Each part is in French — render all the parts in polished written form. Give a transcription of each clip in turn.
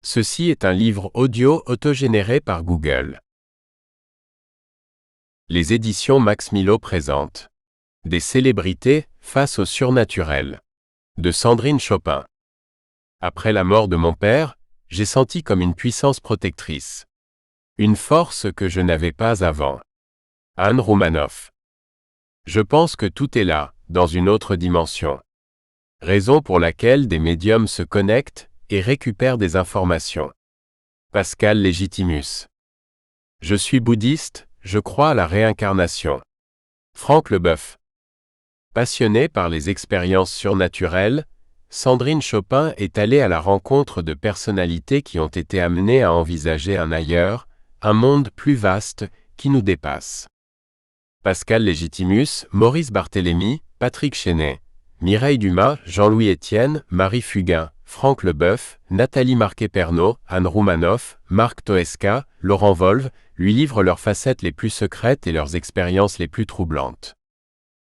Ceci est un livre audio autogénéré par Google. Les éditions Max Milo présentent Des célébrités face au surnaturel de Sandrine Chopin. Après la mort de mon père, j'ai senti comme une puissance protectrice. Une force que je n'avais pas avant. Anne Roumanoff. Je pense que tout est là, dans une autre dimension. Raison pour laquelle des médiums se connectent et récupèrent des informations. Pascal Légitimus. Je suis bouddhiste, je crois à la réincarnation. Franck Leboeuf. Passionnée par les expériences surnaturelles, Sandrine Chopin est allée à la rencontre de personnalités qui ont été amenées à envisager un ailleurs, un monde plus vaste, qui nous dépasse. Pascal Légitimus, Maurice Barthélémy, Patrick Chenet, Mireille Dumas, Jean-Louis Etienne, Marie Fugain, Franck Leboeuf, Nathalie Marquet-Pernot, Anne Roumanoff, Marc Toesca, Laurent Volve, lui livrent leurs facettes les plus secrètes et leurs expériences les plus troublantes.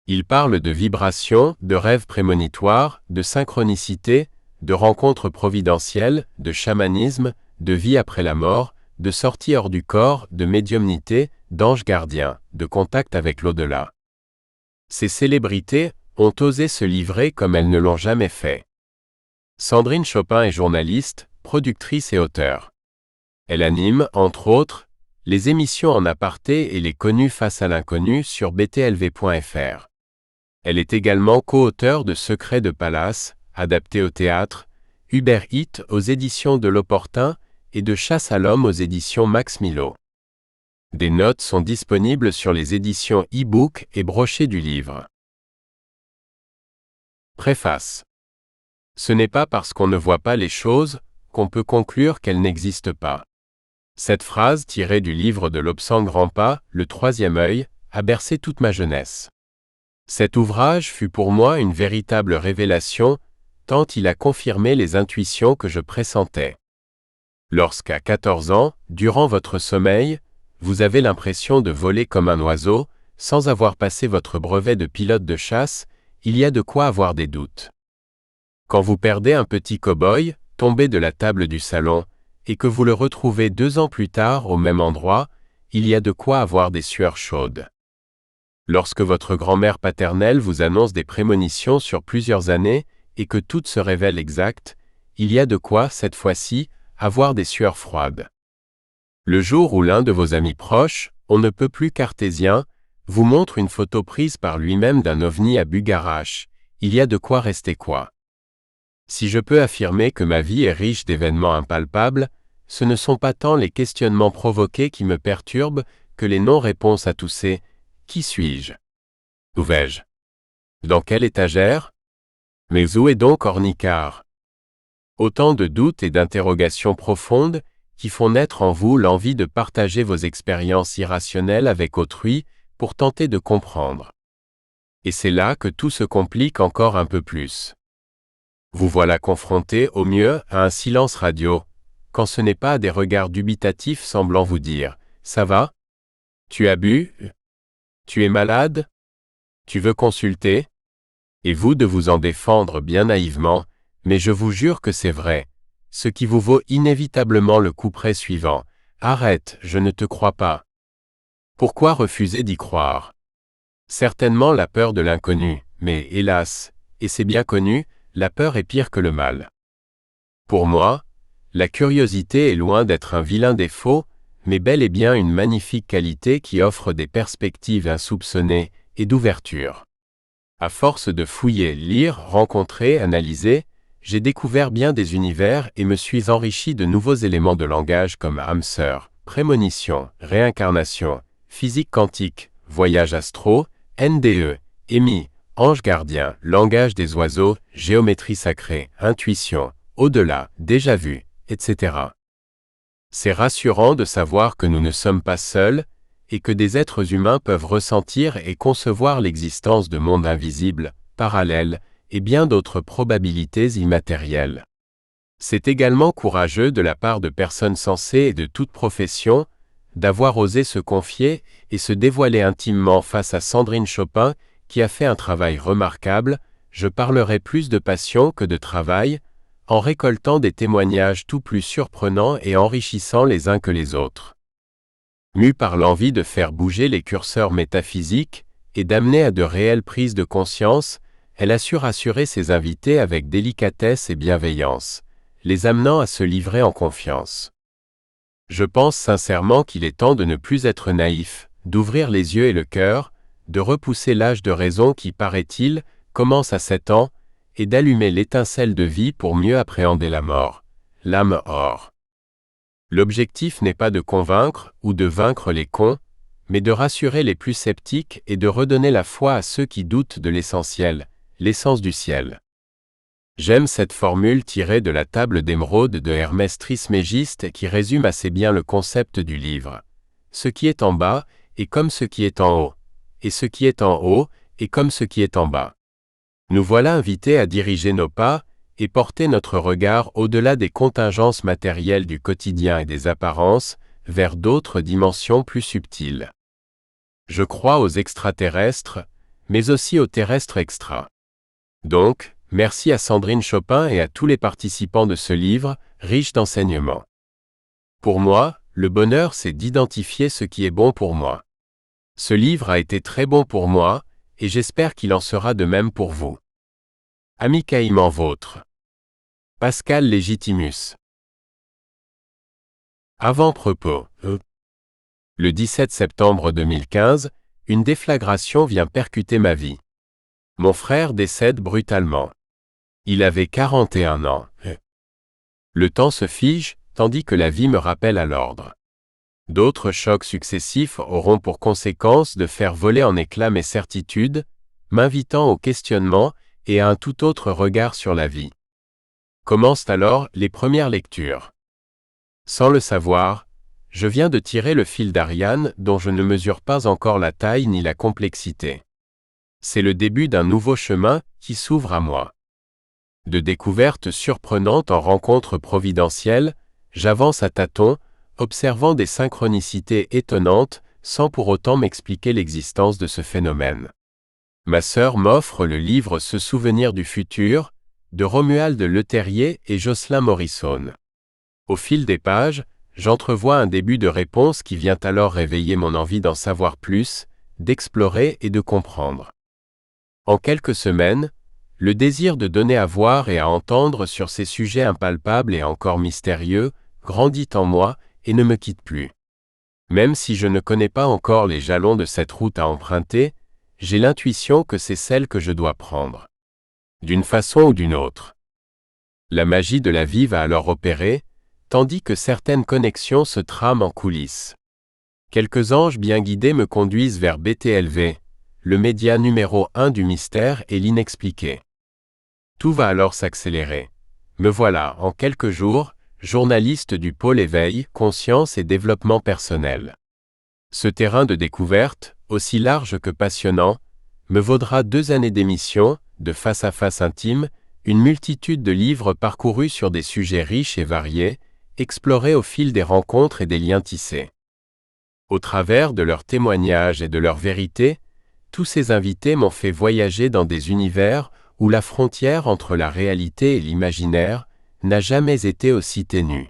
Ils parlent de vibrations, de rêves prémonitoires, de synchronicité, de rencontres providentielles, de chamanisme, de vie après la mort, de sortie hors du corps, de médiumnité, d'anges gardiens, de contact avec l'au-delà. Ces célébrités ont osé se livrer comme elles ne l'ont jamais fait. Sandrine Chopin est journaliste, productrice et auteure. Elle anime, entre autres, les émissions En aparté et Les Connus face à l'inconnu sur btlv.fr. Elle est également co-auteure de Secrets de Palace, adapté au théâtre, Uber Eats aux éditions de L'Opportun et de Chasse à l'homme aux éditions Max Milo. Des notes sont disponibles sur les éditions e-book et brochets du livre. Préface. Ce n'est pas parce qu'on ne voit pas les choses qu'on peut conclure qu'elles n'existent pas. Cette phrase tirée du livre de Lobsang Rampa, Le Troisième œil, a bercé toute ma jeunesse. Cet ouvrage fut pour moi une véritable révélation, tant il a confirmé les intuitions que je pressentais. Lorsqu'à 14 ans, durant votre sommeil, vous avez l'impression de voler comme un oiseau, sans avoir passé votre brevet de pilote de chasse, il y a de quoi avoir des doutes. Quand vous perdez un petit cow-boy, tombé de la table du salon, et que vous le retrouvez 2 ans plus tard au même endroit, il y a de quoi avoir des sueurs chaudes. Lorsque votre grand-mère paternelle vous annonce des prémonitions sur plusieurs années et que toutes se révèlent exactes, il y a de quoi, cette fois-ci, avoir des sueurs froides. Le jour où l'un de vos amis proches, on ne peut plus cartésien, vous montre une photo prise par lui-même d'un ovni à Bugarache, il y a de quoi rester quoi. Si je peux affirmer que ma vie est riche d'événements impalpables, ce ne sont pas tant les questionnements provoqués qui me perturbent que les non-réponses à tous ces « Qui suis-je ? Où vais-je ? Dans quelle étagère ? Mais où est donc Ornicard ?» Autant de doutes et d'interrogations profondes qui font naître en vous l'envie de partager vos expériences irrationnelles avec autrui pour tenter de comprendre. Et c'est là que tout se complique encore un peu plus. Vous voilà confronté, au mieux, à un silence radio, quand ce n'est pas à des regards dubitatifs semblant vous dire « Ça va ? Tu as bu ? Tu es malade ? Tu veux consulter ?» Et vous de vous en défendre bien naïvement, mais je vous jure que c'est vrai, ce qui vous vaut inévitablement le couperet suivant « Arrête, je ne te crois pas. » Pourquoi refuser d'y croire ? Certainement la peur de l'inconnu, mais hélas, et c'est bien connu, la peur est pire que le mal. Pour moi, la curiosité est loin d'être un vilain défaut, mais bel et bien une magnifique qualité qui offre des perspectives insoupçonnées et d'ouverture. À force de fouiller, lire, rencontrer, analyser, j'ai découvert bien des univers et me suis enrichi de nouveaux éléments de langage comme âme sœur, prémonition, réincarnation, physique quantique, voyage astro, NDE, EMI, ange gardien, langage des oiseaux, géométrie sacrée, intuition, au-delà, déjà vu, etc. C'est rassurant de savoir que nous ne sommes pas seuls, et que des êtres humains peuvent ressentir et concevoir l'existence de mondes invisibles, parallèles, et bien d'autres probabilités immatérielles. C'est également courageux de la part de personnes sensées et de toute profession, d'avoir osé se confier et se dévoiler intimement face à Sandrine Chopin, qui a fait un travail remarquable, je parlerai plus de passion que de travail, en récoltant des témoignages tout plus surprenants et enrichissants les uns que les autres. Mue par l'envie de faire bouger les curseurs métaphysiques et d'amener à de réelles prises de conscience, elle a su rassurer ses invités avec délicatesse et bienveillance, les amenant à se livrer en confiance. Je pense sincèrement qu'il est temps de ne plus être naïf, d'ouvrir les yeux et le cœur, de repousser l'âge de raison qui, paraît-il, commence à 7 ans, et d'allumer l'étincelle de vie pour mieux appréhender la mort, l'âme or. L'objectif n'est pas de convaincre ou de vaincre les cons, mais de rassurer les plus sceptiques et de redonner la foi à ceux qui doutent de l'essentiel, l'essence du ciel. J'aime cette formule tirée de la table d'émeraude de Hermès Trismégiste qui résume assez bien le concept du livre. Ce qui est en bas est comme ce qui est en haut, et ce qui est en haut est comme ce qui est en bas. Nous voilà invités à diriger nos pas et porter notre regard au-delà des contingences matérielles du quotidien et des apparences, vers d'autres dimensions plus subtiles. Je crois aux extraterrestres, mais aussi aux terrestres extra. Donc, merci à Sandrine Chopin et à tous les participants de ce livre, riche d'enseignements. Pour moi, le bonheur c'est d'identifier ce qui est bon pour moi. Ce livre a été très bon pour moi, et j'espère qu'il en sera de même pour vous. Amicaïment vôtre. Pascal Légitimus. Avant-propos. Le 17 septembre 2015, une déflagration vient percuter ma vie. Mon frère décède brutalement. Il avait 41 ans. Le temps se fige, tandis que la vie me rappelle à l'ordre. D'autres chocs successifs auront pour conséquence de faire voler en éclats mes certitudes, m'invitant au questionnement et à un tout autre regard sur la vie. Commencent alors les premières lectures. Sans le savoir, je viens de tirer le fil d'Ariane dont je ne mesure pas encore la taille ni la complexité. C'est le début d'un nouveau chemin qui s'ouvre à moi. De découvertes surprenantes en rencontres providentielles, j'avance à tâtons, observant des synchronicités étonnantes, sans pour autant m'expliquer l'existence de ce phénomène. Ma sœur m'offre le livre Se souvenir du futur, de Romuald Leterrier et Jocelyn Morrison. Au fil des pages, j'entrevois un début de réponse qui vient alors réveiller mon envie d'en savoir plus, d'explorer et de comprendre. En quelques semaines, le désir de donner à voir et à entendre sur ces sujets impalpables et encore mystérieux grandit en moi et ne me quitte plus. Même si je ne connais pas encore les jalons de cette route à emprunter, j'ai l'intuition que c'est celle que je dois prendre. D'une façon ou d'une autre. La magie de la vie va alors opérer, tandis que certaines connexions se trament en coulisses. Quelques anges bien guidés me conduisent vers BTLV, le média numéro 1 du mystère et l'inexpliqué. Tout va alors s'accélérer. Me voilà, en quelques jours, journaliste du pôle éveil, conscience et développement personnel. Ce terrain de découverte, aussi large que passionnant, me vaudra 2 années d'émission, de face-à-face intime, une multitude de livres parcourus sur des sujets riches et variés, explorés au fil des rencontres et des liens tissés. Au travers de leurs témoignages et de leurs vérités, tous ces invités m'ont fait voyager dans des univers où la frontière entre la réalité et l'imaginaire n'a jamais été aussi ténue.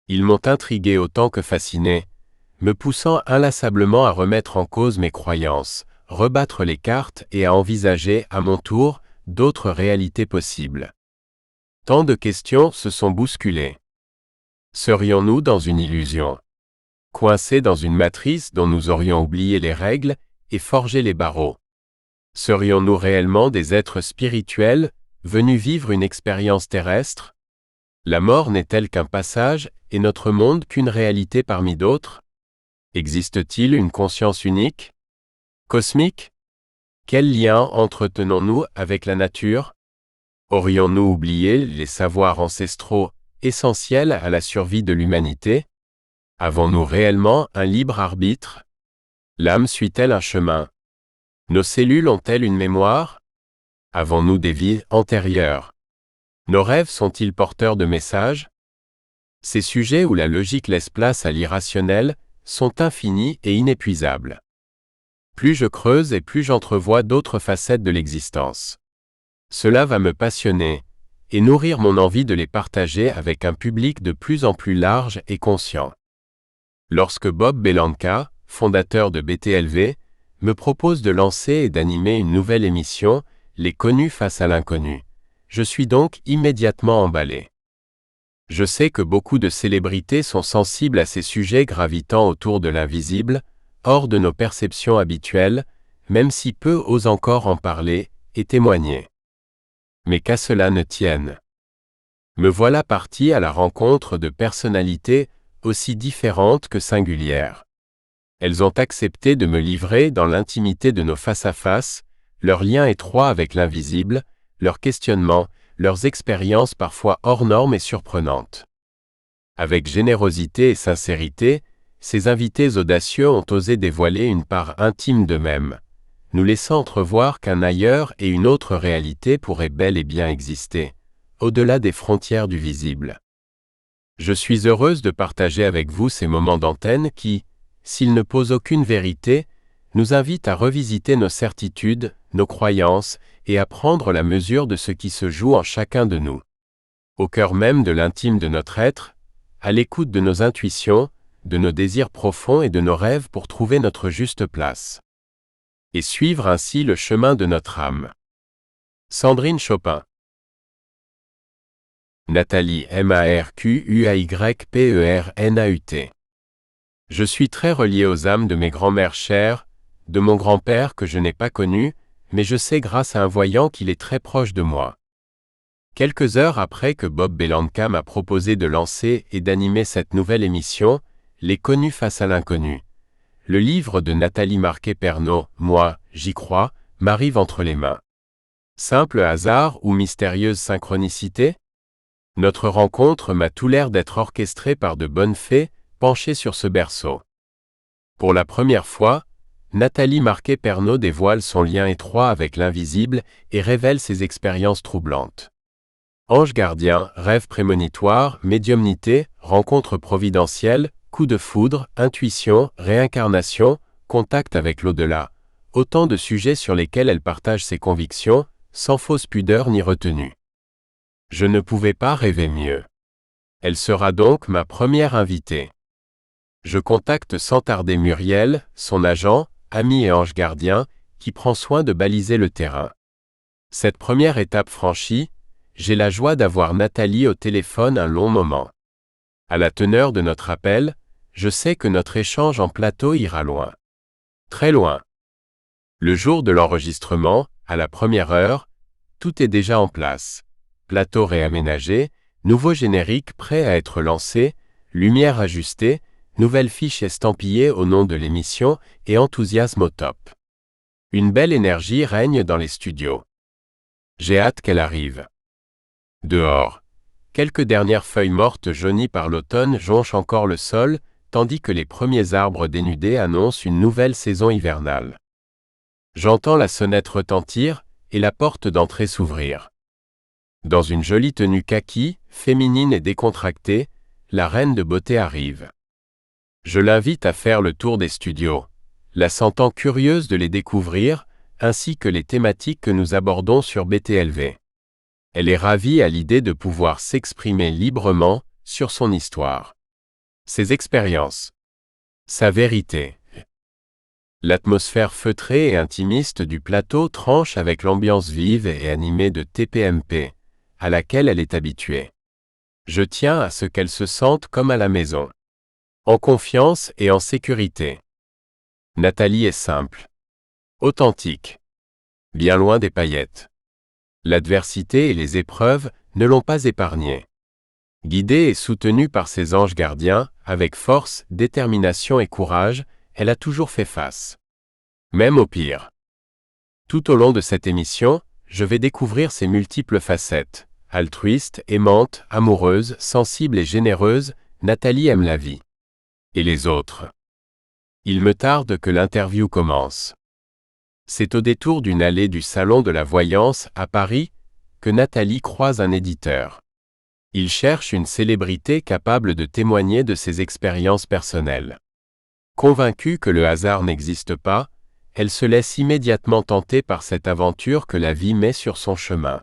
Ils m'ont intrigué autant que fasciné, me poussant inlassablement à remettre en cause mes croyances, rebattre les cartes et à envisager, à mon tour, d'autres réalités possibles. Tant de questions se sont bousculées. Serions-nous dans une illusion? Coincés dans une matrice dont nous aurions oublié les règles et forgé les barreaux? Serions-nous réellement des êtres spirituels, venus vivre une expérience terrestre? La mort n'est-elle qu'un passage et notre monde qu'une réalité parmi d'autres? Existe-t-il une conscience unique? Cosmique? Quel lien entretenons-nous avec la nature? Aurions-nous oublié les savoirs ancestraux essentiels à la survie de l'humanité? Avons-nous réellement un libre arbitre? L'âme suit-elle un chemin? Nos cellules ont-elles une mémoire? Avons-nous des vies antérieures? Nos rêves sont-ils porteurs de messages? Ces sujets où la logique laisse place à l'irrationnel sont infinis et inépuisables. Plus je creuse et plus j'entrevois d'autres facettes de l'existence. Cela va me passionner, et nourrir mon envie de les partager avec un public de plus en plus large et conscient. Lorsque Bob Belanca, fondateur de BTLV, me propose de lancer et d'animer une nouvelle émission, Les connus face à l'inconnu, je suis donc immédiatement emballé. Je sais que beaucoup de célébrités sont sensibles à ces sujets gravitant autour de l'invisible, hors de nos perceptions habituelles, même si peu osent encore en parler et témoigner. Mais qu'à cela ne tienne. Me voilà parti à la rencontre de personnalités aussi différentes que singulières. Elles ont accepté de me livrer dans l'intimité de nos face-à-face, leurs liens étroits avec l'invisible, leurs questionnements, leurs expériences parfois hors normes et surprenantes. Avec générosité et sincérité, ces invités audacieux ont osé dévoiler une part intime d'eux-mêmes, nous laissant entrevoir qu'un ailleurs et une autre réalité pourraient bel et bien exister, au-delà des frontières du visible. Je suis heureuse de partager avec vous ces moments d'antenne qui, s'ils ne posent aucune vérité, nous invitent à revisiter nos certitudes, nos croyances, et à prendre la mesure de ce qui se joue en chacun de nous. Au cœur même de l'intime de notre être, à l'écoute de nos intuitions, de nos désirs profonds et de nos rêves pour trouver notre juste place. Et suivre ainsi le chemin de notre âme. Sandrine Chopin. Nathalie Marquepernaut. Je suis très relié aux âmes de mes grands-mères chères, de mon grand-père que je n'ai pas connu, mais je sais grâce à un voyant qu'il est très proche de moi. Quelques heures après que Bob Belanca m'a proposé de lancer et d'animer cette nouvelle émission, Les connus face à l'inconnu, le livre de Nathalie Marquepernaut, Moi, j'y crois, m'arrive entre les mains. Simple hasard ou mystérieuse synchronicité? Notre rencontre m'a tout l'air d'être orchestrée par de bonnes fées, penchées sur ce berceau. Pour la première fois, Nathalie Marquepernaut dévoile son lien étroit avec l'invisible et révèle ses expériences troublantes. Ange gardien, rêve prémonitoire, médiumnité, rencontre providentielle, coup de foudre, intuition, réincarnation, contact avec l'au-delà, autant de sujets sur lesquels elle partage ses convictions, sans fausse pudeur ni retenue. Je ne pouvais pas rêver mieux. Elle sera donc ma première invitée. Je contacte sans tarder Muriel, son agent, ami et ange gardien, qui prend soin de baliser le terrain. Cette première étape franchie, j'ai la joie d'avoir Nathalie au téléphone un long moment. À la teneur de notre appel, je sais que notre échange en plateau ira loin. Très loin. Le jour de l'enregistrement, à la première heure, tout est déjà en place. Plateau réaménagé, nouveau générique prêt à être lancé, lumière ajustée, nouvelle fiche estampillée au nom de l'émission et enthousiasme au top. Une belle énergie règne dans les studios. J'ai hâte qu'elle arrive. Dehors, quelques dernières feuilles mortes jaunies par l'automne jonchent encore le sol, tandis que les premiers arbres dénudés annoncent une nouvelle saison hivernale. J'entends la sonnette retentir et la porte d'entrée s'ouvrir. Dans une jolie tenue kaki, féminine et décontractée, la reine de beauté arrive. Je l'invite à faire le tour des studios, la sentant curieuse de les découvrir, ainsi que les thématiques que nous abordons sur BTLV. Elle est ravie à l'idée de pouvoir s'exprimer librement sur son histoire, ses expériences, sa vérité. L'atmosphère feutrée et intimiste du plateau tranche avec l'ambiance vive et animée de TPMP, à laquelle elle est habituée. Je tiens à ce qu'elle se sente comme à la maison. En confiance et en sécurité. Nathalie est simple. Authentique. Bien loin des paillettes. L'adversité et les épreuves ne l'ont pas épargnée. Guidée et soutenue par ses anges gardiens, avec force, détermination et courage, elle a toujours fait face. Même au pire. Tout au long de cette émission, je vais découvrir ses multiples facettes. Altruiste, aimante, amoureuse, sensible et généreuse, Nathalie aime la vie. Et les autres. Il me tarde que l'interview commence. C'est au détour d'une allée du Salon de la Voyance, à Paris, que Nathalie croise un éditeur. Il cherche une célébrité capable de témoigner de ses expériences personnelles. Convaincue que le hasard n'existe pas, elle se laisse immédiatement tenter par cette aventure que la vie met sur son chemin.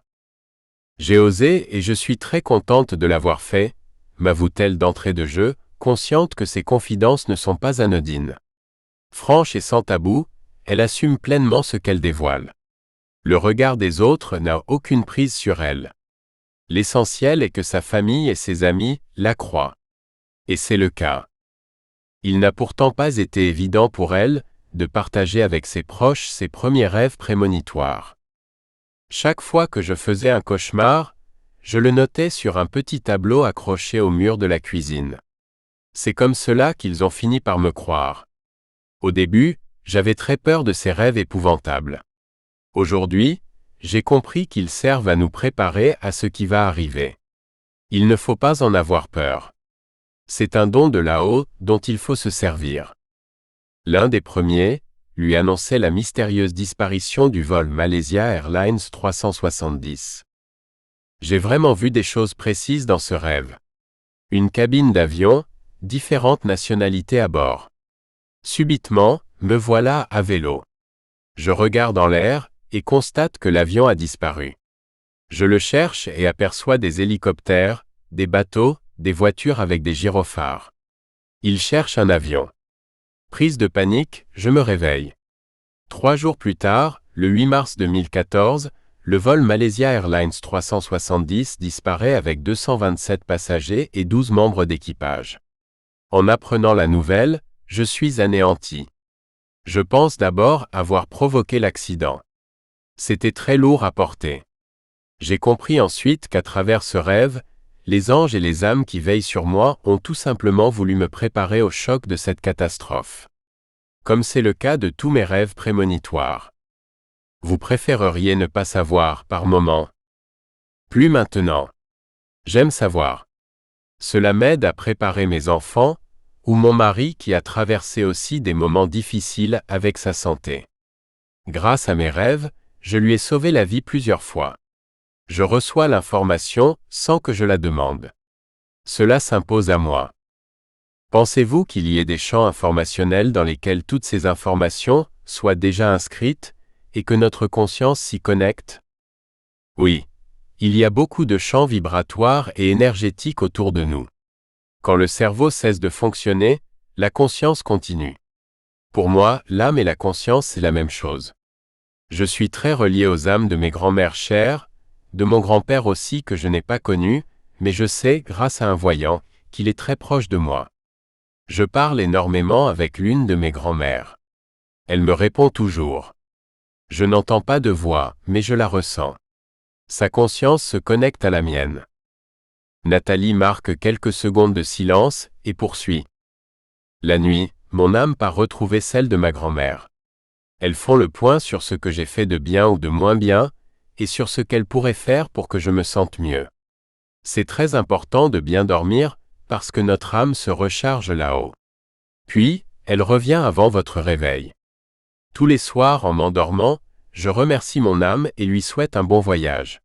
J'ai osé et je suis très contente de l'avoir fait, m'avoue-t-elle d'entrée de jeu, consciente que ses confidences ne sont pas anodines. Franche et sans tabou, elle assume pleinement ce qu'elle dévoile. Le regard des autres n'a aucune prise sur elle. L'essentiel est que sa famille et ses amis la croient. Et c'est le cas. Il n'a pourtant pas été évident pour elle de partager avec ses proches ses premiers rêves prémonitoires. Chaque fois que je faisais un cauchemar, je le notais sur un petit tableau accroché au mur de la cuisine. C'est comme cela qu'ils ont fini par me croire. Au début, j'avais très peur de ces rêves épouvantables. Aujourd'hui, j'ai compris qu'ils servent à nous préparer à ce qui va arriver. Il ne faut pas en avoir peur. C'est un don de là-haut dont il faut se servir. L'un des premiers lui annonçait la mystérieuse disparition du vol Malaysia Airlines 370. J'ai vraiment vu des choses précises dans ce rêve. Une cabine d'avion, différentes nationalités à bord. Subitement, me voilà à vélo. Je regarde en l'air et constate que l'avion a disparu. Je le cherche et aperçois des hélicoptères, des bateaux, des voitures avec des gyrophares. Il cherche un avion. Prise de panique, je me réveille. 3 jours plus tard, le 8 mars 2014, le vol Malaysia Airlines 370 disparaît avec 227 passagers et 12 membres d'équipage. En apprenant la nouvelle, je suis anéanti. Je pense d'abord avoir provoqué l'accident. C'était très lourd à porter. J'ai compris ensuite qu'à travers ce rêve, les anges et les âmes qui veillent sur moi ont tout simplement voulu me préparer au choc de cette catastrophe. Comme c'est le cas de tous mes rêves prémonitoires. Vous préféreriez ne pas savoir par moment? Plus maintenant. J'aime savoir. Cela m'aide à préparer mes enfants, ou mon mari qui a traversé aussi des moments difficiles avec sa santé. Grâce à mes rêves, je lui ai sauvé la vie plusieurs fois. Je reçois l'information sans que je la demande. Cela s'impose à moi. Pensez-vous qu'il y ait des champs informationnels dans lesquels toutes ces informations soient déjà inscrites et que notre conscience s'y connecte? Oui, il y a beaucoup de champs vibratoires et énergétiques autour de nous. Quand le cerveau cesse de fonctionner, la conscience continue. Pour moi, l'âme et la conscience, c'est la même chose. Je suis très relié aux âmes de mes grands-mères chères, de mon grand-père aussi que je n'ai pas connu, mais je sais, grâce à un voyant, qu'il est très proche de moi. Je parle énormément avec l'une de mes grands-mères. Elle me répond toujours. Je n'entends pas de voix, mais je la ressens. Sa conscience se connecte à la mienne. Nathalie marque quelques secondes de silence et poursuit. La nuit, mon âme part retrouver celle de ma grand-mère. Elles font le point sur ce que j'ai fait de bien ou de moins bien, et sur ce qu'elles pourraient faire pour que je me sente mieux. C'est très important de bien dormir, parce que notre âme se recharge là-haut. Puis, elle revient avant votre réveil. Tous les soirs en m'endormant, je remercie mon âme et lui souhaite un bon voyage.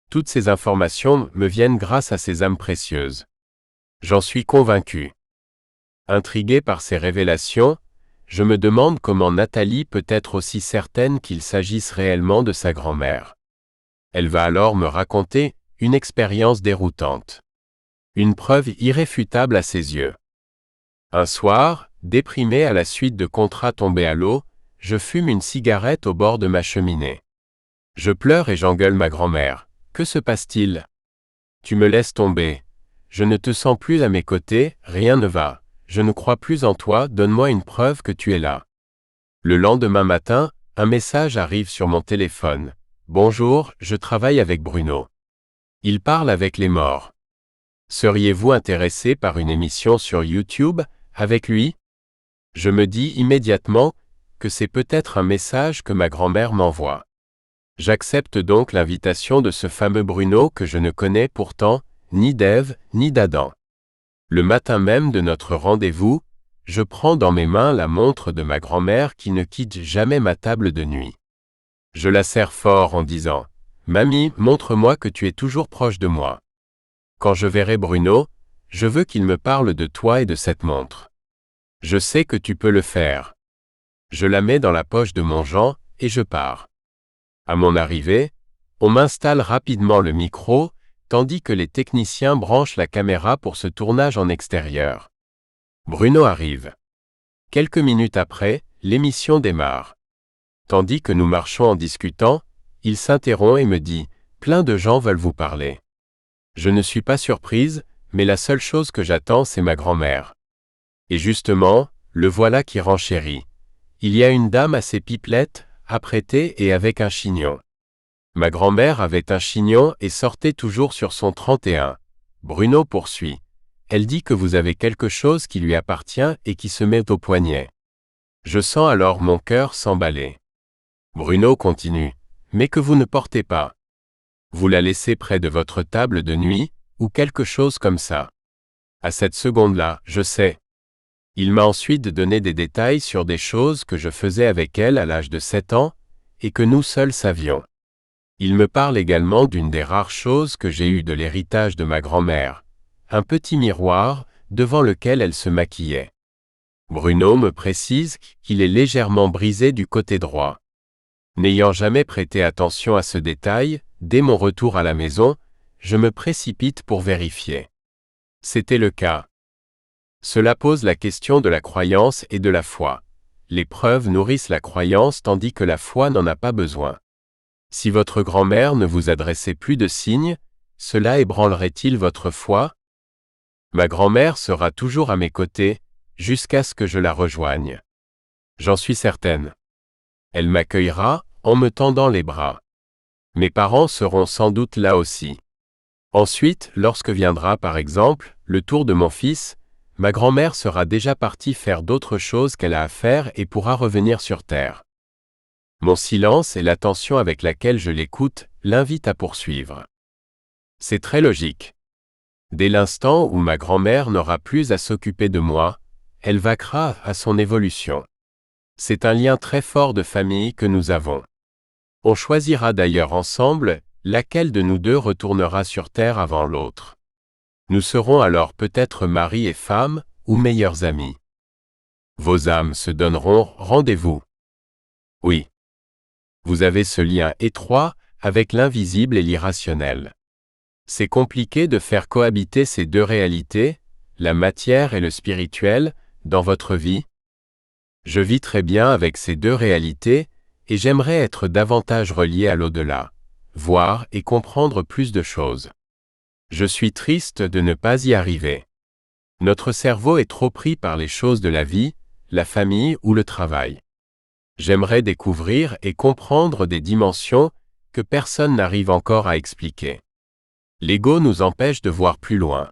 Toutes ces informations me viennent grâce à ces âmes précieuses. J'en suis convaincu. Intrigué par ces révélations, je me demande comment Nathalie peut être aussi certaine qu'il s'agisse réellement de sa grand-mère. Elle va alors me raconter une expérience déroutante. Une preuve irréfutable à ses yeux. Un soir, déprimé à la suite de contrats tombés à l'eau, je fume une cigarette au bord de ma cheminée. Je pleure et j'engueule ma grand-mère. Que se passe-t-il? Tu me laisses tomber. Je ne te sens plus à mes côtés, rien ne va. Je ne crois plus en toi, donne-moi une preuve que tu es là. Le lendemain matin, un message arrive sur mon téléphone. Bonjour, je travaille avec Bruno. Il parle avec les morts. Seriez-vous intéressé par une émission sur YouTube, avec lui? Je me dis immédiatement que c'est peut-être un message que ma grand-mère m'envoie. J'accepte donc l'invitation de ce fameux Bruno que je ne connais pourtant ni d'Ève ni d'Adam. Le matin même de notre rendez-vous, je prends dans mes mains la montre de ma grand-mère qui ne quitte jamais ma table de nuit. Je la serre fort en disant « Mamie, montre-moi que tu es toujours proche de moi. Quand je verrai Bruno, je veux qu'il me parle de toi et de cette montre. Je sais que tu peux le faire. » Je la mets dans la poche de mon Jean et je pars. À mon arrivée, On m'installe rapidement le micro, tandis que les techniciens branchent la caméra pour ce tournage en extérieur. Bruno arrive. Quelques minutes après, l'émission démarre. Tandis que nous marchons en discutant, il s'interrompt et me dit « Plein de gens veulent vous parler. » Je ne suis pas surprise, mais la seule chose que j'attends c'est ma grand-mère. Et justement, le voilà qui renchérit. Il y a une dame assez pipelette, apprêtée et avec un chignon. Ma grand-mère avait un chignon et sortait toujours sur son 31. Bruno poursuit. Elle dit que vous avez quelque chose qui lui appartient et qui se met au poignet. Je sens alors mon cœur s'emballer. Bruno continue. Mais que vous ne portez pas. Vous la laissez près de votre table de nuit, ou quelque chose comme ça. À cette seconde-là, je sais. Il m'a ensuite donné des détails sur des choses que je faisais avec elle à l'âge de 7 ans, et que nous seuls savions. Il me parle également d'une des rares choses que j'ai eues de l'héritage de ma grand-mère, un petit miroir, devant lequel elle se maquillait. Bruno me précise qu'il est légèrement brisé du côté droit. N'ayant jamais prêté attention à ce détail, dès mon retour à la maison, je me précipite pour vérifier. C'était le cas. Cela pose la question de la croyance et de la foi. Les preuves nourrissent la croyance tandis que la foi n'en a pas besoin. Si votre grand-mère ne vous adressait plus de signes, cela ébranlerait-il votre foi? Ma grand-mère sera toujours à mes côtés, jusqu'à ce que je la rejoigne. J'en suis certaine. Elle m'accueillera, en me tendant les bras. Mes parents seront sans doute là aussi. Ensuite, lorsque viendra par exemple, le tour de mon fils, ma grand-mère sera déjà partie faire d'autres choses qu'elle a à faire et pourra revenir sur terre. Mon silence et l'attention avec laquelle je l'écoute l'invitent à poursuivre. C'est très logique. Dès l'instant où ma grand-mère n'aura plus à s'occuper de moi, elle vaquera à son évolution. C'est un lien très fort de famille que nous avons. On choisira d'ailleurs ensemble laquelle de nous deux retournera sur terre avant l'autre. Nous serons alors peut-être mari et femme, ou meilleurs amis. Vos âmes se donneront rendez-vous. Oui. Vous avez ce lien étroit avec l'invisible et l'irrationnel. C'est compliqué de faire cohabiter ces deux réalités, la matière et le spirituel, dans votre vie. Je vis très bien avec ces deux réalités, et j'aimerais être davantage relié à l'au-delà, voir et comprendre plus de choses. Je suis triste de ne pas y arriver. Notre cerveau est trop pris par les choses de la vie, la famille ou le travail. J'aimerais découvrir et comprendre des dimensions que personne n'arrive encore à expliquer. L'ego nous empêche de voir plus loin.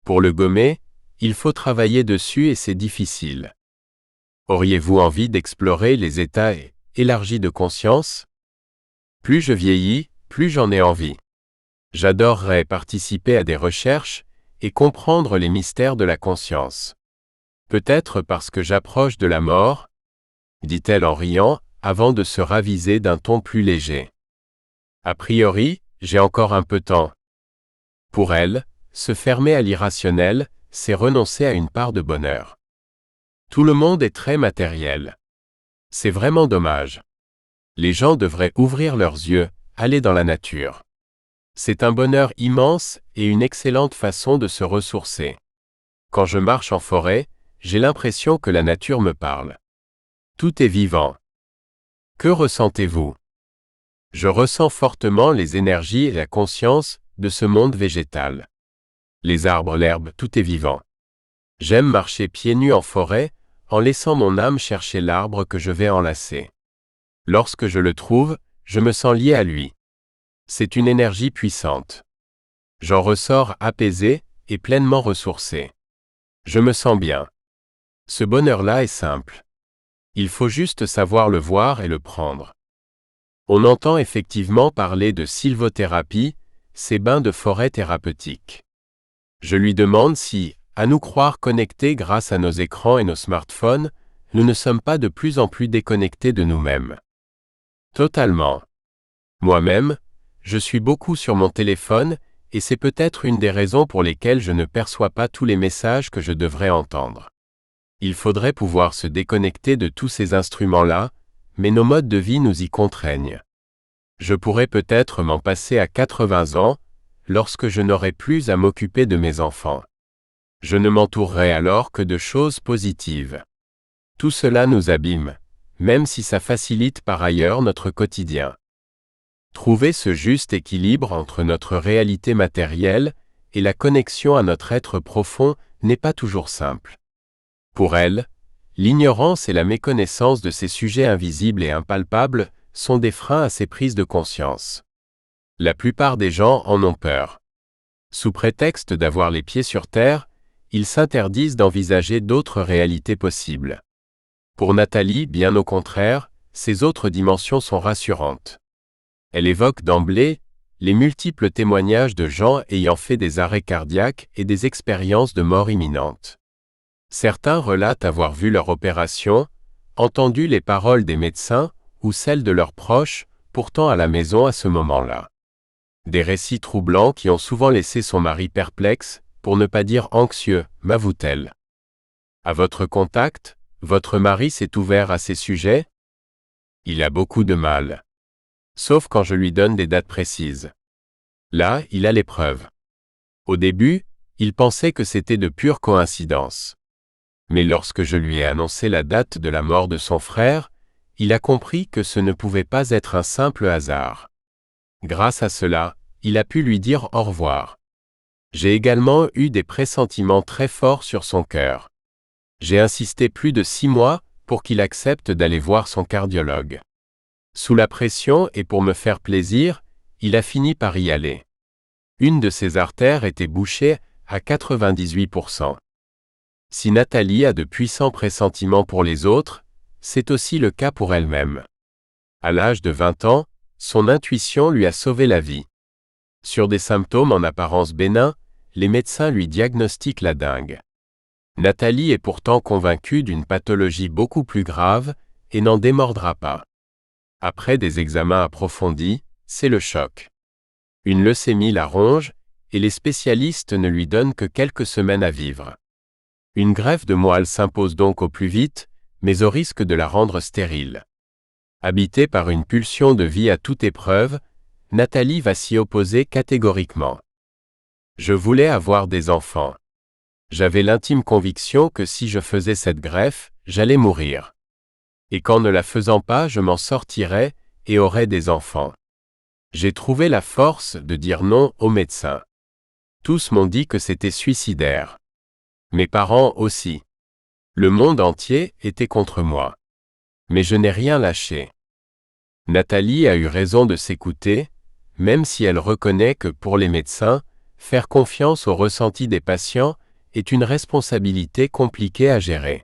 Pour le gommer, il faut travailler dessus et c'est difficile. Auriez-vous envie d'explorer les états élargis de conscience? Plus je vieillis, plus j'en ai envie. J'adorerais participer à des recherches et comprendre les mystères de la conscience. Peut-être parce que j'approche de la mort, dit-elle en riant, avant de se raviser d'un ton plus léger. A priori, j'ai encore un peu de temps. Pour elle, se fermer à l'irrationnel, c'est renoncer à une part de bonheur. Tout le monde est très matériel. C'est vraiment dommage. Les gens devraient ouvrir leurs yeux, aller dans la nature. C'est un bonheur immense et une excellente façon de se ressourcer. Quand je marche en forêt, j'ai l'impression que la nature me parle. Tout est vivant. Que ressentez-vous? Je ressens fortement les énergies et la conscience de ce monde végétal. Les arbres, l'herbe, tout est vivant. J'aime marcher pieds nus en forêt, en laissant mon âme chercher l'arbre que je vais enlacer. Lorsque je le trouve, je me sens lié à lui. C'est une énergie puissante. J'en ressors apaisé et pleinement ressourcé. Je me sens bien. Ce bonheur-là est simple. Il faut juste savoir le voir et le prendre. On entend effectivement parler de sylvothérapie, ces bains de forêt thérapeutiques. Je lui demande si, à nous croire connectés grâce à nos écrans et nos smartphones, nous ne sommes pas de plus en plus déconnectés de nous-mêmes. Totalement. Moi-même, je suis beaucoup sur mon téléphone, et c'est peut-être une des raisons pour lesquelles je ne perçois pas tous les messages que je devrais entendre. Il faudrait pouvoir se déconnecter de tous ces instruments-là, mais nos modes de vie nous y contraignent. Je pourrais peut-être m'en passer à 80 ans, lorsque je n'aurai plus à m'occuper de mes enfants. Je ne m'entourerai alors que de choses positives. Tout cela nous abîme, même si ça facilite par ailleurs notre quotidien. Trouver ce juste équilibre entre notre réalité matérielle et la connexion à notre être profond n'est pas toujours simple. Pour elle, l'ignorance et la méconnaissance de ces sujets invisibles et impalpables sont des freins à ces prises de conscience. La plupart des gens en ont peur. Sous prétexte d'avoir les pieds sur terre, ils s'interdisent d'envisager d'autres réalités possibles. Pour Nathalie, bien au contraire, ces autres dimensions sont rassurantes. Elle évoque d'emblée les multiples témoignages de gens ayant fait des arrêts cardiaques et des expériences de mort imminente. Certains relatent avoir vu leur opération, entendu les paroles des médecins ou celles de leurs proches, pourtant à la maison à ce moment-là. Des récits troublants qui ont souvent laissé son mari perplexe, pour ne pas dire anxieux, m'avoue-t-elle. À votre contact, votre mari s'est ouvert à ces sujets? Il a beaucoup de mal. Sauf quand je lui donne des dates précises. Là, il a les preuves. Au début, il pensait que c'était de pure coïncidence. Mais lorsque je lui ai annoncé la date de la mort de son frère, il a compris que ce ne pouvait pas être un simple hasard. Grâce à cela, il a pu lui dire au revoir. J'ai également eu des pressentiments très forts sur son cœur. J'ai insisté plus de 6 mois pour qu'il accepte d'aller voir son cardiologue. Sous la pression et pour me faire plaisir, il a fini par y aller. Une de ses artères était bouchée à 98%. Si Nathalie a de puissants pressentiments pour les autres, c'est aussi le cas pour elle-même. À l'âge de 20 ans, son intuition lui a sauvé la vie. Sur des symptômes en apparence bénins, les médecins lui diagnostiquent la dengue. Nathalie est pourtant convaincue d'une pathologie beaucoup plus grave et n'en démordra pas. Après des examens approfondis, c'est le choc. Une leucémie la ronge, et les spécialistes ne lui donnent que quelques semaines à vivre. Une greffe de moelle s'impose donc au plus vite, mais au risque de la rendre stérile. Habitée par une pulsion de vie à toute épreuve, Nathalie va s'y opposer catégoriquement. Je voulais avoir des enfants. J'avais l'intime conviction que si je faisais cette greffe, j'allais mourir. Et qu'en ne la faisant pas, je m'en sortirais et aurais des enfants. J'ai trouvé la force de dire non aux médecins. Tous m'ont dit que c'était suicidaire. Mes parents aussi. Le monde entier était contre moi. Mais je n'ai rien lâché. Nathalie a eu raison de s'écouter, même si elle reconnaît que pour les médecins, faire confiance au ressenti des patients est une responsabilité compliquée à gérer.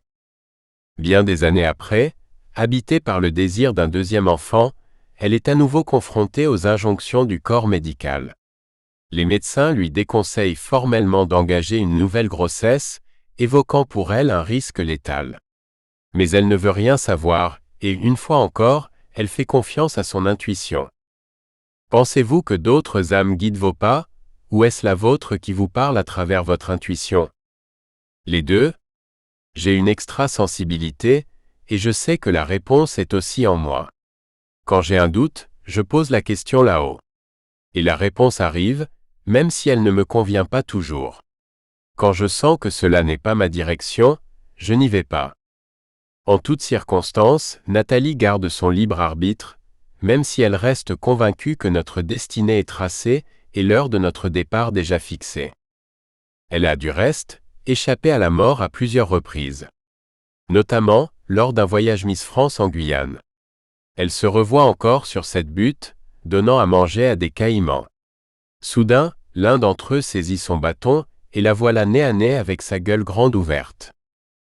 Bien des années après, habitée par le désir d'un deuxième enfant, elle est à nouveau confrontée aux injonctions du corps médical. Les médecins lui déconseillent formellement d'engager une nouvelle grossesse, évoquant pour elle un risque létal. Mais elle ne veut rien savoir, et une fois encore, elle fait confiance à son intuition. Pensez-vous que d'autres âmes guident vos pas, ou est-ce la vôtre qui vous parle à travers votre intuition? Les deux? J'ai une extra-sensibilité, et je sais que la réponse est aussi en moi. Quand j'ai un doute, je pose la question là-haut. Et la réponse arrive, même si elle ne me convient pas toujours. Quand je sens que cela n'est pas ma direction, je n'y vais pas. En toutes circonstances, Nathalie garde son libre arbitre, même si elle reste convaincue que notre destinée est tracée et l'heure de notre départ déjà fixée. Elle a du reste échappé à la mort à plusieurs reprises. Notamment, lors d'un voyage Miss France en Guyane. Elle se revoit encore sur cette butte, donnant à manger à des caïmans. Soudain, l'un d'entre eux saisit son bâton, et la voilà nez à nez avec sa gueule grande ouverte.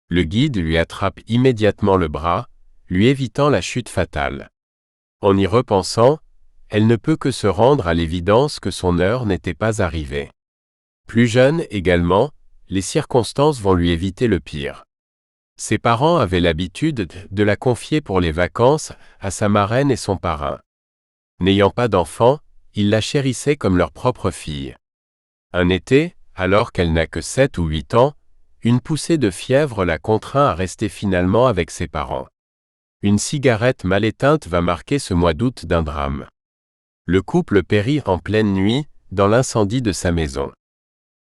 Le guide lui attrape immédiatement le bras, lui évitant la chute fatale. En y repensant, elle ne peut que se rendre à l'évidence que son heure n'était pas arrivée. Plus jeune également, les circonstances vont lui éviter le pire. Ses parents avaient l'habitude de la confier pour les vacances à sa marraine et son parrain. N'ayant pas d'enfant, ils la chérissaient comme leur propre fille. Un été, alors qu'elle n'a que 7 ou 8 ans, une poussée de fièvre la contraint à rester finalement avec ses parents. Une cigarette mal éteinte va marquer ce mois d'août d'un drame. Le couple périt en pleine nuit, dans l'incendie de sa maison.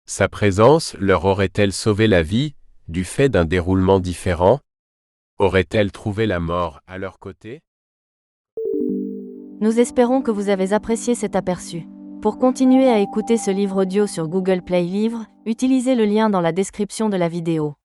Sa présence leur aurait-elle sauvé la vie, du fait d'un déroulement différent? Aurait-elle trouvé la mort à leur côté? Nous espérons que vous avez apprécié cet aperçu. Pour continuer à écouter ce livre audio sur Google Play Livres, utilisez le lien dans la description de la vidéo.